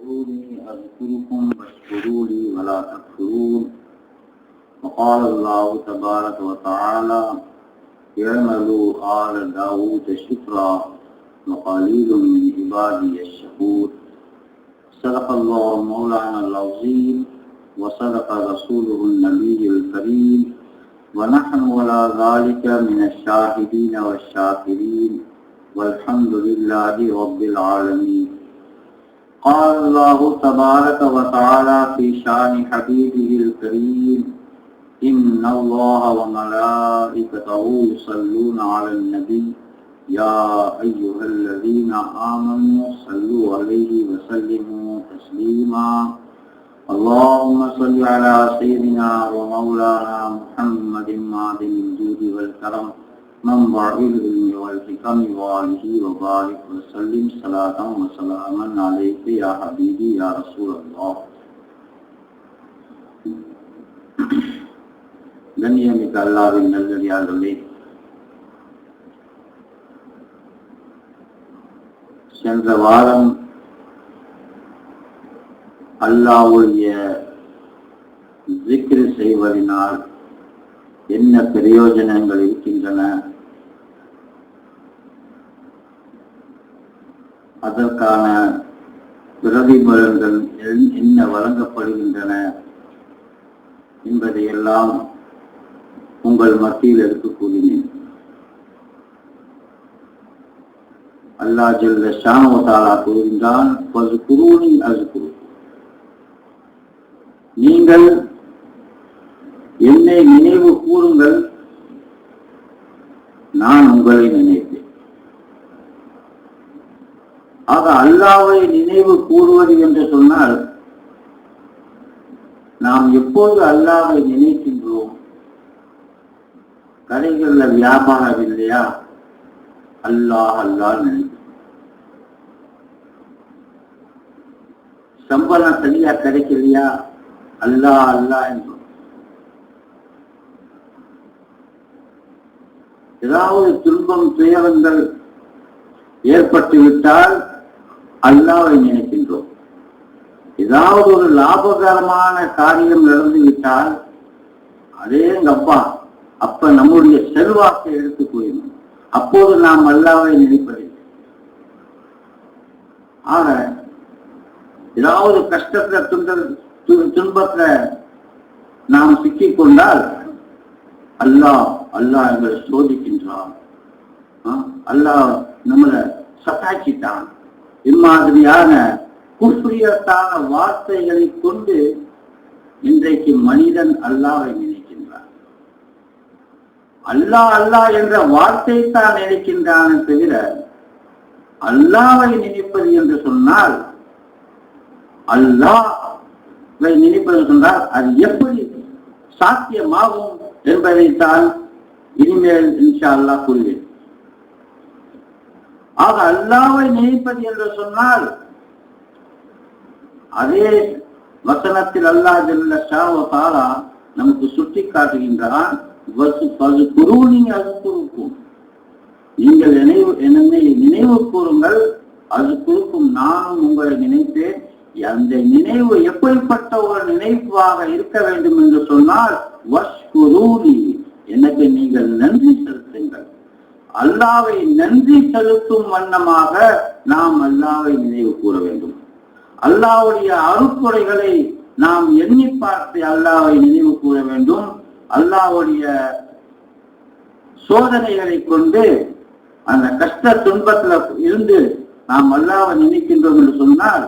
اذكروني أذكركم واشكروا لي ولا تكفرون. وقال الله تبارك وتعالى: اعملوا آل داود شكرا وقليل من عبادي الشكور. صدق الله مولانا العظيم وصدق رسوله النبي الكريم ونحن على ذلك من الشاهدين والشاكرين والحمد لله رب العالمين. قال الله تبارك وتعالى في شان حبيبه الكريم: إن الله وملائكته يصلون على النبي يا أيها الذين آمنوا صلوا عليه وسلموا تسليما. اللهم صل على سيدنا ومولانا محمد معدن الجود والكرم منبع العلم والحكم وآله وبارك وسلم صلاة وسلاما عليك يا حبيبي يا رسول الله. கண்ணியமிக்க அல்லாஹ்வின் நல்லடியார்களே, சென்ற வாரம் அல்லாஹ்வுடைய ஸிக்ர் செய்வதனால் என்ன பிரயோஜனங்கள் இருக்கின்றன, அதற்கான பிரதிபலன்கள் என்ன வழங்கப்படுகின்றன என்பதையெல்லாம் உங்கள் மத்தியில் எடுத்து கூறினேன். அல்லாஹ் ஜல்ல ஷானஹு வ தஆலா கூறுகின்றான்: ஃபஸ்குரூனி அஸ்குருக்கும். நீங்கள் என்னை நினைவு கூறுங்கள், நான் உங்களை நினைப்பேன். ஆக அல்லாஹ்வை நினைவு கூறுவது என்று சொன்னால், நாம் எப்போது அல்லாஹ்வை நினைக்கின்றோம்? கடைகள்ல வியாபாரம் இல்லையா, அல்லாஹ் அல்லாஹ் நினைக்கிறோம். சம்பளம் சரியா கிடைக்கலையா, அல்லாஹ் அல்லாஹ் என்றோம். ஏதாவது துன்பம் துயரங்கள் ஏற்பட்டுவிட்டால் அல்லாஹ்வை நினைக்கின்றோம். ஏதாவது ஒரு லாபகரமான காரியம் நடந்து விட்டால் அதேங்கப்பா, அப்ப நம்முடைய செல்வாக்கை எடுத்து கூறினோம். அப்போது நாம் அல்லாஹ்வை நினைப்பதில்லை. ஆக ஏதாவது கஷ்டத்துல துன்பத்துல நாம் சிக்கிக் கொண்டால் அல்லாஹ் அல்லாஹ் எங்களை சோதிக்கின்றான், அல்லாஹ் நம்மளை சத்தாக்கிட்டான். இம்மாதிரியான குஃப்ரியத்தான வார்த்தைகளை கொண்டு இன்றைக்கு மனிதன் அல்லாஹ்வை நினைக்கின்றான். அல்லாஹ் அல்லாஹ் என்ற வார்த்தை தான் நினைக்கின்றான் தவிர அல்லாஹ்வை நினைப்பது என்று சொன்னால், அல்லாஹ்வை நினைப்பது சொன்னால் அது எப்படி சாத்தியமாகும் என்பதைத்தான் இனிமேல் இன்ஷா அல்லாஹ் கூறுவேன். ஆக அல்லாஹ்வை நினைப்பது என்று சொன்னால், அதே வசனத்தில் அல்லாஹ் ஜல்ல ஷானஹு வ தஆலா நமக்கு சுட்டி காட்டுகின்றான்: நீங்கள் என்னை நினைவு கூறுங்கள், அது குறிக்கும் நானும் உங்களை நினைப்பேன். அந்த நினைவு எப்படிப்பட்ட ஒரு நினைவாக இருக்க வேண்டும் என்று சொன்னால், வஷ்குரூனி, எனக்கு நீங்கள் நன்றி செலுத்துங்கள். அல்லாஹ்வை நன்றி செலுத்தும் வண்ணமாக நாம் அல்லாஹ்வை நினைவு கூற வேண்டும். அல்லாஹ்வுடைய அருட்கொடைகளை நாம் எண்ணி பார்த்து அல்லாஹ்வை நினைவு கூற வேண்டும். அல்லாஹ்வுடைய சோதனைகளை கொண்டு அந்த கஷ்ட துன்பத்துல இருந்து நாம் அல்லாஹ்வை நினைக்கின்றோம் என்று சொன்னால்,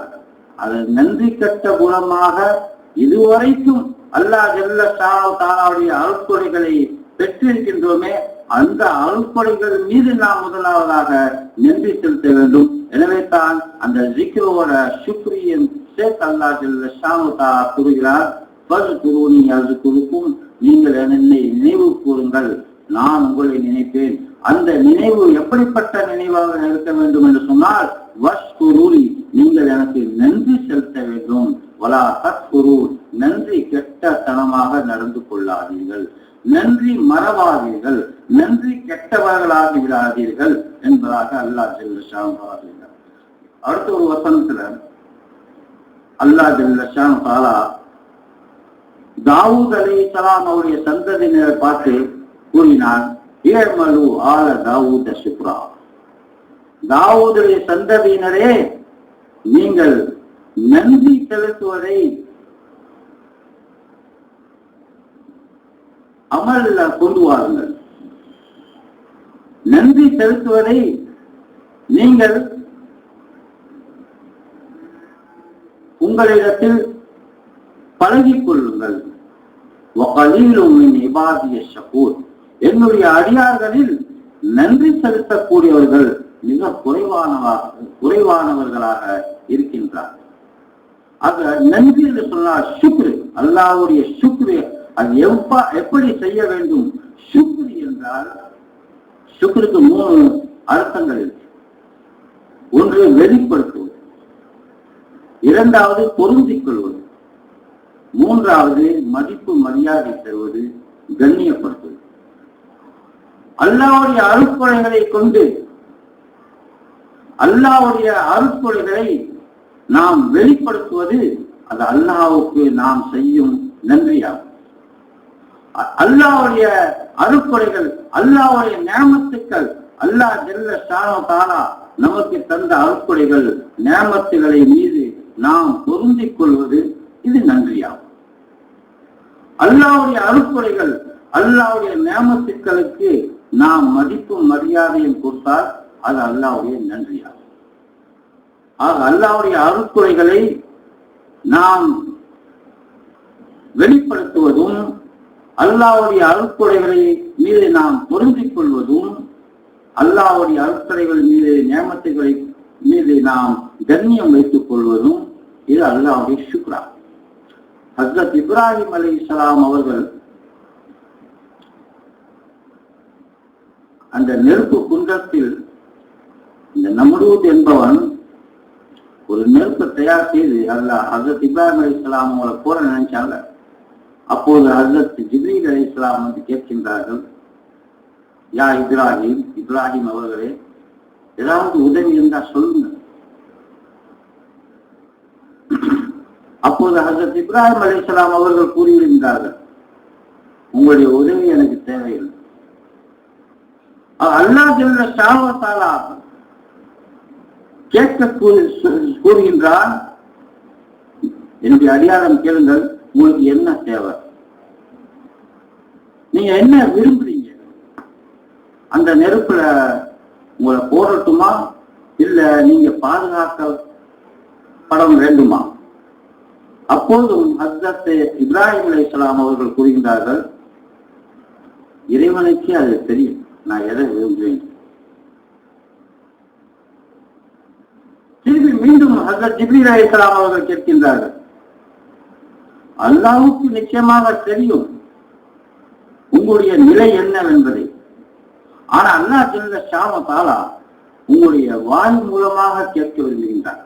அது நன்றி கட்ட குணமாக இதுவரைக்கும் அல்லாஹ் ஜல்ல ஷானஹு வ தஆலாவுடைய அருட்கொடைகளை பெற்றிருக்கின்றோமே, அந்த அருட்கொடைகள் மீது நாம் முதலாவதாக நன்றி செலுத்த வேண்டும். எனவே தான் அந்த ஸிக்ரோட ஷுக்ரியன் ஷேக் அல்லாஹ் ஜல்ல ஷானஹு வ தஆலா கூறுகிறார்: ஃபஸ்குரூனி அஸ்குருக்கும். நீங்கள் என்னை நினைவு கூறுங்கள், நான் உங்களை நினைப்பேன். அந்த நினைவு எப்படிப்பட்ட நினைவாக இருக்க வேண்டும் என்று சொன்னால், வஷ்குரூனி, நீங்கள் எனக்கு நன்றி செலுத்த வேண்டும். வலா தக்ஃபுரூன், நன்றி கெட்டத்தனமாக நடந்து கொள்ளாதீர்கள், நன்றி மறவாதீர்கள், நன்றி கெட்டவர்களாகி விடாதீர்கள் என்பதாக அல்லாஹ் ஜல்ல ஷானஹு வ தஆலா. அடுத்த ஒரு வசனத்துல அல்லாஹ் ஜல்ல ஷானஹு தஆலா தாவூத் அலைஹிஸ்ஸலாம் அவருடைய சந்ததியினரை பார்த்து கூறினான், இஅமலு ஆல தாவூத ஷுக்ரா. தாவூதுடைய சந்ததியினரே, நீங்கள் நன்றி செலுத்துவதை அமல்ல கொண்டு வாருங்கள். நன்றி செலுத்துவதை நீங்கள் உங்களிடத்தில் பழகிக் கொள்ளுங்கள். என்னுடைய அடியார்களில் நன்றி செலுத்தக்கூடியவர்கள் மிக குறைவானவர்களாக இருக்கின்றார். ஆக நன்றி என்று சொன்னால் சுக்ரு, அல்லாஹ்வுடைய சுக்ரு. அது எப்படி செய்ய வேண்டும்? சுக்ரு என்றால் சுக்ருக்கு 3 அர்த்தங்கள் இருக்கு. ஒன்று வெளிப்படுத்துவது, இரண்டாவது பொருந்திக் கொள்வது, மூன்றாவது மதிப்பு மரியாதை தருவது, கண்ணியப்படுத்துவது. அல்லாஹ்வுடைய அருட்கொடைகளை கொண்டு அல்லாஹ்வுடைய அருட்கொடைகளை நாம் வெளிப்படுத்துவது அது அல்லாஹ்வுக்கு நாம் செய்யும் நன்றியாகும். அல்லாஹ்வுடைய அருட்கொடைகள், அல்லாஹ்வுடைய நியமத்துக்கள், அல்லாஹ் ஜல்ல ஷானஹு தஆலா நமக்கு தந்த அருட்கொடைகள், நியமத்துகளை மீது நாம் பொருந்திக் கொள்வது இது நன்றியாகும். அல்லாஹ்வுடைய அருட்கொடைகள், அல்லாஹ்வுடைய நியமத்துக்களுக்கு நாம் மதிப்பும் மரியாதையும் கொடுத்தால் அது அல்லாஹ்வுடைய நன்றியாகும். ஆக அல்லாஹ்வுடைய அருட்கொடைகளை நாம் வெளிப்படுத்துவதும், அல்லாஹ்வுடைய அருட்கொடைகளை மீது நாம் பொருந்திக் கொள்வதும், அல்லாஹ்வுடைய அருட்கொடைகள் மீது நியமத்துகளை மீது நாம் கண்ணியம் வைத்துக் கொள்வதும் இது அல்லாஹ்வுடைய ஷுக்ரா. ஹஜ்ரத் இப்ராஹிம் அலைஹிஸ்ஸலாம் அவர்கள் அந்த நெருப்பு குண்டத்தில் இந்த நம்ரூத் என்பவன் ஒரு நெருப்பை தயார் செய்து ஹஜ்ரத் இப்ராஹிம் அலைஹிஸ்ஸலாம் அவங்களை போற நினைச்சாங்க. அப்போது ஹஜ்ரத் ஜிப்ரீல் அலைஹிஸ்ஸலாம் வந்து கேட்கின்றார்கள், யா இப்ராஹிம், இப்ராஹிம் அவர்களே, ஏதாவது உதவி இருந்தா சொல்லுங்க. அப்போது ஹஜ்ரத் இப்ராஹிம் அலைஹிஸ்ஸலாம் அவர்கள் கூறியிருந்தார்கள், உங்களுடைய உதவி எனக்கு தேவையில்லை. அல்லாஹ் ஜல்ல ஷானஹு தஆலா கேட்க கூறுகின்றான், என்னுடைய அடியாரம் கேளுங்கள், உங்களுக்கு என்ன தேவை, நீங்க என்ன விரும்புறீங்க, அந்த நெருப்புல உங்களை போடட்டுமா, இல்ல நீங்க பாதுகாக்கப்பட வேண்டுமா? அப்போதும் ஹஜ்ரத் இப்ராஹிம் அலைஹிஸ்ஸலாம் அவர்கள் கூறுகின்றார்கள், இறைவனுக்கு அது தெரியும் நான் எதை விரும்புகிறேன். திரும்பி மீண்டும் ஹஜ்ரத் ஜிப்ரீல் அலைஹிஸ்ஸலாம் அவர்கள் கேட்கின்றார்கள், அல்லாஹ்வுக்கு நிச்சயமாக தெரியும் உங்களுடைய நிலை என்னவென்பதை. ஆனா அல்லாஹ் ஜல்ல ஷானஹு தஆலா உங்களுடைய வாய் மூலமாக கேட்க விரும்புகின்றார்.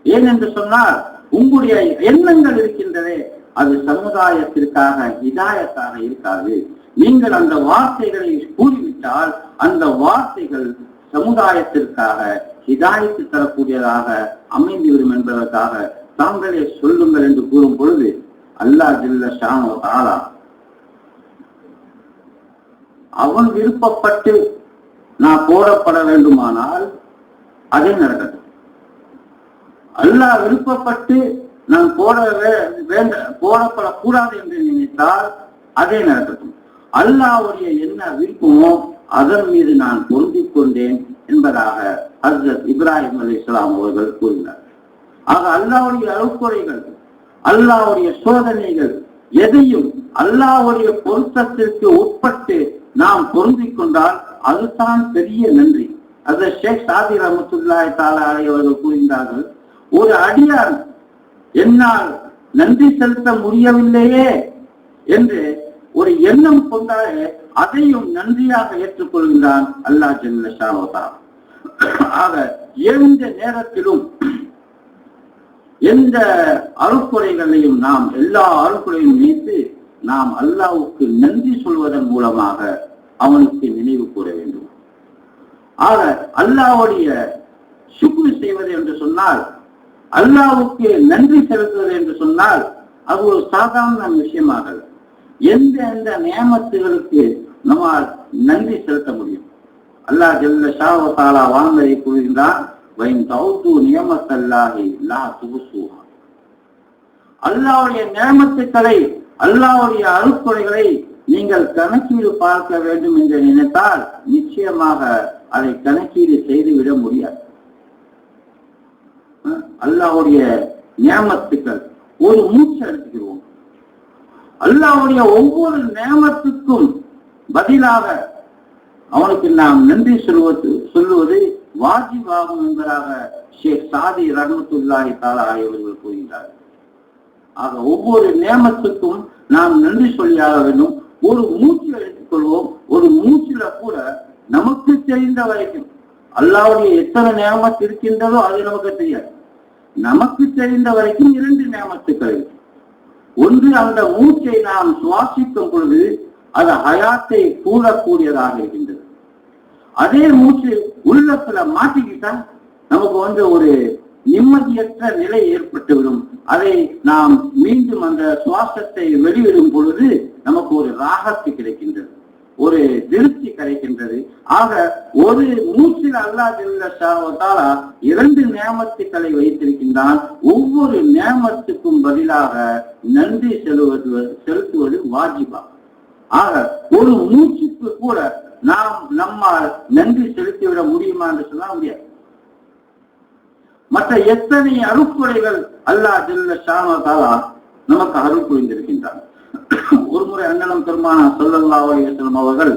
ஏனென்று சொன்னால் உங்களுடைய எண்ணங்கள் இருக்கின்றதே அது சமுதாயத்திற்காக ஹிதாயத்தாக இருக்காது. நீங்கள் அந்த வார்த்தைகளை கூறிவிட்டால் அந்த வார்த்தைகள் சமுதாயத்திற்காக ஹிதாயத்து தரக்கூடியதாக அமைந்துவிடும் என்பதற்காக தாங்களே சொல்லுங்கள் என்று கூறும் பொழுது அல்லாஹ் ஜல்ல ஷானஹு தஆலா அவன் விருப்பப்பட்டு நான் போடப்பட வேண்டுமானால் அதே நடக்கட்டும். அல்லாஹ் விருப்பப்பட்டு நான் போடப்படக்கூடாது என்று நினைத்தால் அதே நடக்கட்டும். அல்லாஹ்வுடைய என்ன விருப்பமோ அதன் மீது நான் பொருந்திக் கொண்டேன் என்பதாக ஹஜ்ரத் இப்ராஹிம் அலைஹிஸ்ஸலாம் அவர்கள் கூறினார். ஆக அல்லாஹ்வுடைய அருட்கொடைகள், அல்லாஹ்வுடைய சோதனைகள் எதையும் அல்லாஹ்வுடைய பொருத்தத்திற்கு உட்பட்டு நாம் பொருந்திக் கொண்டால் அதுதான் பெரிய நன்றி. அது ஷேக் சாதி ரஹ்மத்துல்லாஹி தஆலா அலைஹி அவர்கள் கூறுகின்றார்கள், ஒரு அடியார் என்னால் நன்றி செலுத்த முடியவில்லையே என்று ஒரு எண்ணம் கொண்டாலே அதையும் நன்றியாக ஏற்றுக்கொள்கின்றான் அல்லாஹ் ஜல்ல ஷானஹு தஆலா. ஆக எந்த நேரத்திலும் எந்த அருட்கொடைகளையும் நாம் எல்லா அருட்கொடையும் நினைத்து நாம் அல்லாஹ்வுக்கு நன்றி சொல்வதன் மூலமாக அவனுக்கு நினைவு கூற வேண்டும். ஆக அல்லாஹ்வுடைய சுக்ர் செய்வது என்று சொன்னால் அல்லாஹ்வுக்கு நன்றி செலுத்துவது என்று சொன்னால் அது ஒரு சாதாரண விஷயமாக எந்த நியமத்துகளுக்கு நம்மால் நன்றி செலுத்த முடியும். அல்லாஹ் ஜல்ல ஷாவ தஆலா வான்வரை கூறுகின்றான், வைன் தௌது நியமத்தல்லாஹி லா துஹ்ஸூஹா. அல்லாஹ்வுடைய நியமத்துக்களை, அல்லாஹ்வுடைய அருட்கொடைகளை நீங்கள் கணக்கீடு பார்க்க வேண்டும் என்று நினைத்தால் நிச்சயமாக அதை கணக்கீடு செய்துவிட முடியாது. அல்லாஹ்வுடைய நியமத்துக்கள், ஒரு மூச்சு எடுத்துக்கிறோம், அல்லாஹ்வுடைய ஒவ்வொரு நியமத்துக்கும் பதிலாக அவனுக்கு நாம் நன்றி சொல்லுவது வாஜிபாகும் என்பதாக ஷேக் சாதி ரஹ்மத்துல்லாஹி தஆலா அவர்கள் கூறுகிறார். ஆக ஒவ்வொரு நியமத்துக்கும் நாம் நன்றி சொல்லியாக வேண்டும். ஒரு மூச்சு எடுத்துக்கொள்வோம், ஒரு மூச்சுல கூட நமக்கு தெரிந்த வரைக்கும் அல்லாஹ்வுடைய எத்தனை நியமத்து இருக்கின்றதோ அது நமக்கு தெரியாது. நமக்கு தெரிந்த வரைக்கும் 2 நியமத்துக்கள். ஒன்று, அந்த மூச்சை நாம் சுவாசிக்கும் பொழுது அது ஹயாத்தை கூடக்கூடியதாக இருக்கின்றது. அதே மூச்சு உள்ளத்துல மாட்டிக்கிட்டா நமக்கு ஒரு நிம்மதியற்ற நிலை ஏற்பட்டுவிடும். அதை நாம் மீண்டும் அந்த சுவாசத்தை வெளியிடும் பொழுது நமக்கு ஒரு ராகத்து கிடைக்கின்றது, ஒரு திருப்தி கிடைக்கின்றது. ஆக ஒரு மூச்சில் அல்லாஹ் ஜல்ல ஷானஹு வ தஆலா 2 நியமத்துக்களை வைத்திருக்கின்றான். ஒவ்வொரு நியமத்துக்கும் பதிலாக நன்றி செலுத்துவது வாஜிபா. ஆக ஒரு மூச்சுக்கு கூட நாம் நம்மால் நன்றி செலுத்திவிட முடியுமா என்று சொல்ல முடியாது. மற்ற எத்தனை அருட்கொடைகள் அல்லாஹ் ஜல்ல ஷானஹு வ தஆலா நமக்கு அருள் புரிந்திருக்கின்றான். ஒருமுறை அண்ணலம் பெருமானார் ஸல்லல்லாஹு அலைஹி வஸல்லம் அவர்கள்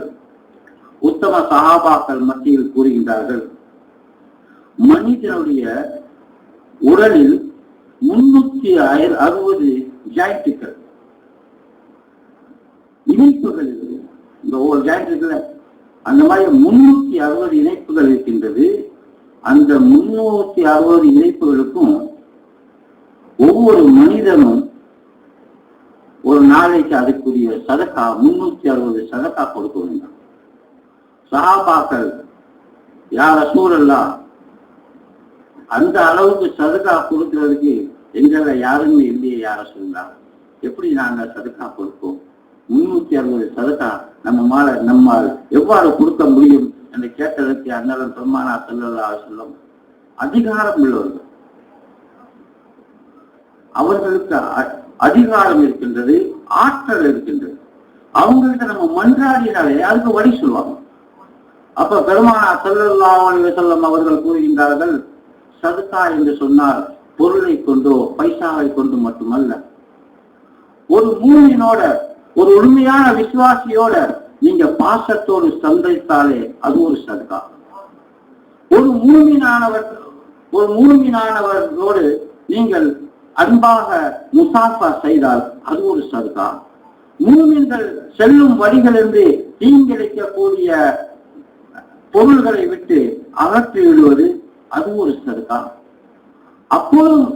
உத்தம சஹாபாக்கள் மத்தியில் கூறுகின்றார்கள், மனிதனுடைய உடலில் 360 ஜாயிண்ட்டுகள், இணைப்புகள் இருக்கு. இந்த ஒவ்வொரு ஜாயிண்ட் இருக்குல்ல, அந்த மாதிரி 360 இணைப்புகள் இருக்கின்றது. அந்த 360 இணைப்புகளுக்கும் ஒவ்வொரு மனிதனும் ஒரு நாளைக்கு அதுக்குரிய சதக்கா 360 சதக்கா கொடுக்க வேண்டும். சஹாபாக்கள், யா ரசூலல்லாஹ், அந்த அளவுக்கு சதக்கா கொடுக்கிறதுக்கு எங்களை யாருமே இல்லையே யா ரசூலல்லாஹ், எப்படி நாங்க சதக்கா கொடுப்போம்? 360 சதக்கா நம்மால் எவ்வாறு கொடுக்க முடியும் என்று கேட்டதற்கு அண்ணலம் பெருமானார் ஸல்லல்லாஹு அலைஹி வஸல்லம் அதிகாரம் உள்ளவர்கள், அவர்களுக்கு அதிகாரம் இருக்கின்றது, ஆற்றல் இருக்கின்றது. அவங்கள்ட்ட நம்ம மன்றாடினாலே அதுக்கு வழி சொல்லுவாங்க. அப்ப பெருமானார் ஸல்லல்லாஹு அலைஹி வஸல்லம் அவர்கள் கூறுகின்றார்கள், சதக்கா என்று சொன்னால் பொருளை கொண்டோ பைசாவை கொண்டு மட்டுமல்ல, ஒரு மூமினோட, ஒரு உண்மையான விசுவாசியோட நீங்க பாசத்தோடு சந்தித்தாலே அது ஒரு சதக்கா. ஒரு மூமினானவர்களோடு நீங்கள் அன்பாக முசாஃபா செய்தால் அது ஒரு சதக்கா. மூமின்கள் செல்லும் வழிகளிலிருந்து தீங்கிழைக்கக்கூடிய பொருள்களை விட்டு அகற்றி விடுவது அது ஒரு சதக்கா. அப்போதும்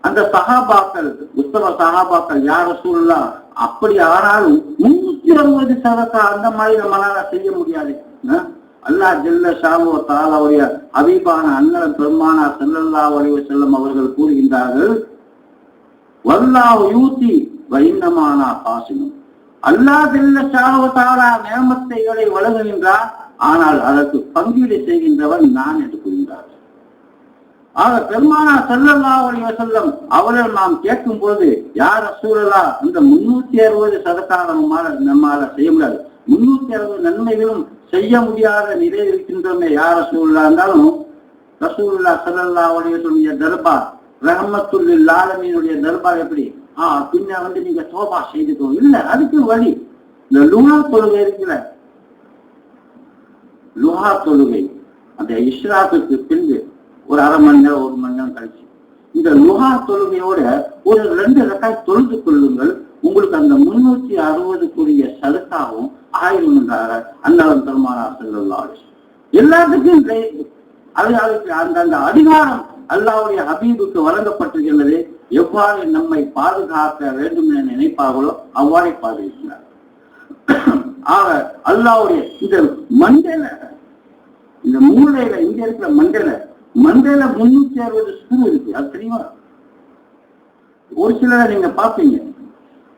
அந்த சஹாபாக்கள், உத்தம சஹாபாக்கள், யா ரசூலுல்லாஹ், அப்படி ஆனாலும் 360 சதக்கா அந்த மாதிரி நம்மளால செய்ய முடியாது. அல்லாஹ் ஜல்ல ஷானஹு வ தஆலாவுடைய ஹபீபான அண்ணல் பெருமானார் ஸல்லல்லாஹு அலைஹி வஸல்லம் அவர்கள் கூறுகின்றார்கள், வல்லாஹு யூதி வ இன்னமா அனா காஸிமுன். அல்லாஹ் ஜல்ல ஷானஹு வ தஆலா நியமத்துகளை வழங்குகின்றார், ஆனால் அதற்கு பங்கீடு செய்கின்றவன் நான் என்று கூறுகின்றார். ஆக பெருமானார் ஸல்லல்லாஹு அலைஹி வஸல்லம் அவர்கள் நாம் கேட்கும் பொழுது, யா ரசூலல்லாஹ், இந்த 360 சதக்கா நம்மால செய்ய முடியாது, 360 நன்மைகளும் செய்ய முடியாத நிலையில் இருக்கின்றோமே யா ரசூலுல்லாஹ் என்றாலும், ரசூலுல்லாஹ் ஸல்லல்லாஹு அலைஹி வஸல்லம் தர்பார், ரஹ்மத்துல் லில் ஆலமீனுடைய தர்பார் எப்படி பின்ன நீங்க தௌபா செய்துக்கோ, இல்ல அதுக்கு வழி. இந்த லுஹா தொழுகை இருக்குல்ல, லுஹா தொழுகை அந்த இஷ்ராக்குக்கு பின்பு ஒரு அரை மணி நேரம் 1 மணி நேரம் கழிச்சு இந்த லுஹா தொழுகையோட ஒரு 2 ரக்காத் தொழுது கொள்ளுங்கள். உங்களுக்கு அந்த 360 சதக்காவும் 1000 என்றார அண்ணலம் பெருமானார் ஸல்லல்லாஹு அலைஹி வஸல்லம். எல்லாத்துக்கும் அதுக்கு அந்த அதிகாரம் அல்லாஹ்வுடைய ஹபீபுக்கு வழங்கப்பட்டிருக்கின்றது. எவ்வாறு நம்மை பாதுகாக்க வேண்டும் என நினைப்பார்களோ அவ்வாறே பாதுகாக்கிறார். ஆக அல்லாஹ்வுடைய இந்த மண்டல, இந்த மூளையில இங்க இருக்கிற மண்டல 360 ஸ்க்ரூ இருக்கு, அது தெரியுமா? ஒரு சிலரை நீங்க பாப்பீங்க,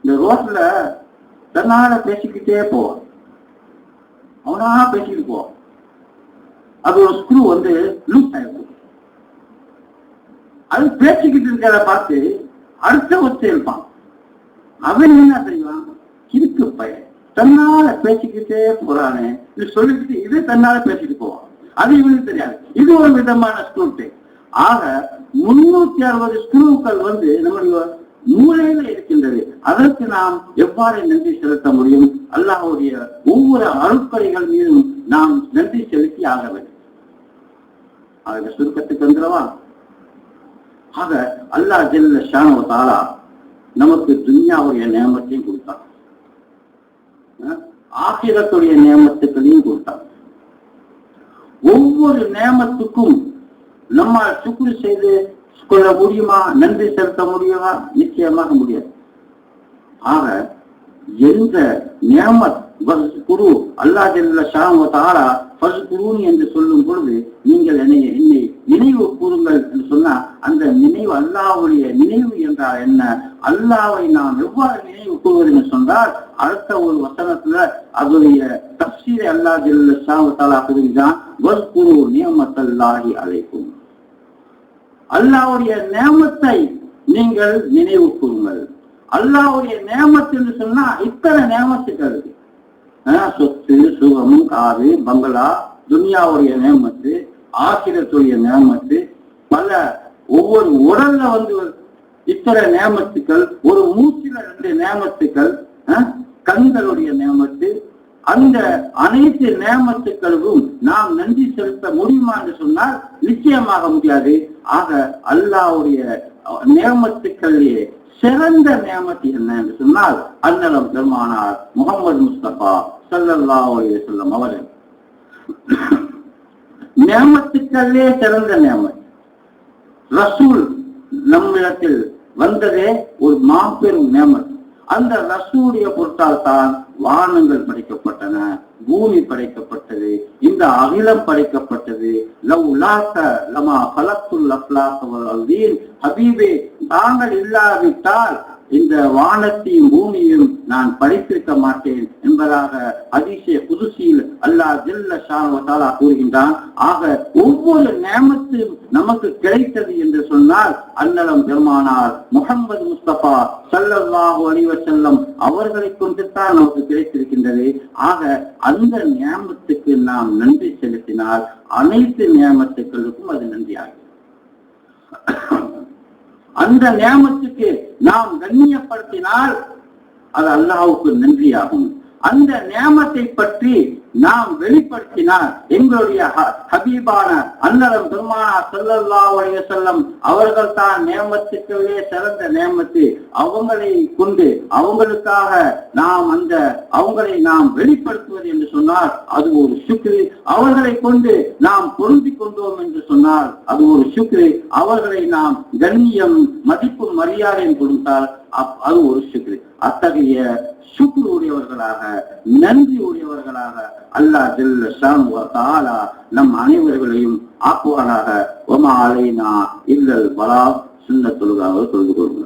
இந்த ரோட்ல தன்னால பேசிக்கிட்டே போவான், அவனா பேசிக்கிட்டு போவான். அது ஒரு ஸ்க்ரூ வந்து லூஸ் ஆயிருக்கும். அது பேசிக்கிட்டு இருக்கிறத பார்த்து அடுத்த ஒத்து இருப்பான். அவன் என்ன செய்வான், இருக்கு பையன் தன்னால பேசிக்கிட்டே போறானே சொல்லிக்கிட்டு இது தன்னால பேசிட்டு போவான். அது இவனுக்கு தெரியாது. இது ஒரு விதமான ஸ்க்ரூ டைப். ஆக 360 ஸ்க்ரூக்கள் வந்து நம்முடைய மூளையில இருக்கின்றது. அதற்கு நாம் எவ்வாறு நன்றி செலுத்த முடியும்? அல்லாஹ்வுடைய ஒவ்வொரு அருட்கொடைகள் மீதும் நாம் நன்றி செலுத்தி ஆக வேண்டும். ஆக சுருக்கத்துக்கு வந்துடவா? ஆக அல்லாஹ் ஜல்ல ஷானஹு வ தஆலா நமக்கு துன்யாவுடைய நியமத்தையும் கொடுத்தான், ஆகிரத்துடைய நியமத்துக்களையும் கொடுத்தான். ஒவ்வொரு நியமத்துக்கும் நம்மால் சுக்ர் செய்து கொள்ள முடியுமா, நன்றி செலுத்த முடியுமா? நிச்சயமாக முடியாது. ஆக எந்த நியமத் குரு அல்லாஹ் ஜல்ல ஷானஹு வ தஆலா ஃபஸ்குரூனி என்று சொல்லும் பொழுது நீங்கள் என்னை நினைவு கூறுங்கள் என்று சொன்னா, அந்த நினைவு அல்லாஹ்வுடைய நினைவு என்றால் என்ன, அல்லாஹ்வை நாம் எவ்வாறு நினைவு கூறுவது என்று சொன்னால், அடுத்த ஒரு வசனத்துல அதனுடைய தஃசீரை அல்லாஹ் ஜல்ல ஷானஹு வ தஆலா கூறுகிறான், வஸ்குரு நிஅமத்தல்லாஹி அலைக்கும். அல்லாஹ்வுடைய நியமத்தை நீங்கள் நினைவு கூறுங்கள். அல்லாஹ்வுடைய நியமத் என்று சொன்னா இத்தனை நியமத்துக்கள், சொத்து, சுகம், காது, பங்களா, துன்யாவுடைய நியமத்து, ஆகிரத்துடைய நியமத்து, பல ஒவ்வொரு உடல்ல வந்து இத்தனை நியமத்துக்கள், ஒரு மூச்சில 2 நியமத்துக்கள், கண்களுடைய நியமத்து, அந்த அனைத்து நியமத்துக்களுக்கும் நாம் நன்றி செலுத்த முடியுமா என்று சொன்னால் நிச்சயமாக முடியாது. ஆக அல்லாஹ்வுடைய நியமத்துக்களிலே சிறந்த நியமத்து என்ன என்று சொன்னால், அன்னலம் பெருமானார் முஹம்மது முஸ்தபா ஸல்லல்லாஹு அலைஹி வஸல்லம் அவர்கள் நியமத்துக்களே சிறந்த நியமத். ரசூல் நம்மிடத்தில் வந்ததே ஒரு மாபெரும் நியமத். அந்த ரசூலுடைய பொருட்டால் தான் வானங்கள் படைக்கப்பட்டன, பூமி படைக்கப்பட்டது, இந்த அகிலம் படைக்கப்பட்டது. லவ்லாக லமா கலத்துல் அஃலாக வல் அர்தீன், ஹபீபே தாங்கள் இல்லாவிட்டால் இந்த வானத்தையும் பூமியையும் நான் படைத்திருக்க மாட்டேன் என்பதாக ஹதீஸே குதுஸியில் அல்லாஹ் ஜல்ல ஷானஹு வ தஆலா கூறுகின்றான். ஆக ஒவ்வொரு நியமத்தும் நமக்கு கிடைத்தது என்று சொன்னால் அன்னலம் பெருமானார் முஹம்மது முஸ்தபா ஸல்லல்லாஹு அலைஹி வஸல்லம் அவர்களை கொண்டுதான் நமக்கு கிடைத்திருக்கின்றது. ஆக அந்த நியமத்துக்கு நாம் நன்றி செலுத்தினால் அனைத்து நியமத்துக்களுக்கும் அது நன்றியாகும். அந்த நியமத்துக்கு நாம் கண்ணியப்படுத்தினால் அது அல்லாஹ்வுக்கு நன்றியாகும். அந்த நியமத்தை பற்றி நாம் வெளிப்படுத்தினால் எங்களுடைய ஹபீபான அன்னலம் பெருமானார் ஸல்லல்லாஹு அலைஹி வஸல்லம் அவர்கள் தான் நியமத்துக்களே சிறந்த நியமத்து, அவங்களை கொண்டு அவங்களுக்காக நாம் அவங்களை நாம் வெளிப்படுத்துவது என்று சொன்னால் அது ஒரு சுக்ரு. அவர்களை கொண்டு நாம் பொருந்தி கொண்டோம் என்று சொன்னால் அது ஒரு சுக்ரு. அவர்களை நாம் கண்ணியம், மதிப்பு, மரியாதையும் கொடுத்தால் அது ஒரு சுக்ரு. அத்தகைய சுக்ரு உடையவர்களாக, நன்றி உடையவர்களாக அல்லாஹ் ஜல்ல ஷானஹு வ தஆலா நம் அனைவர்களையும் ஆக்குவானாக. வமா அலைனா இல்லல் பலாக். சுன்னத்துல் தொழுது கொள்ளுங்கள்.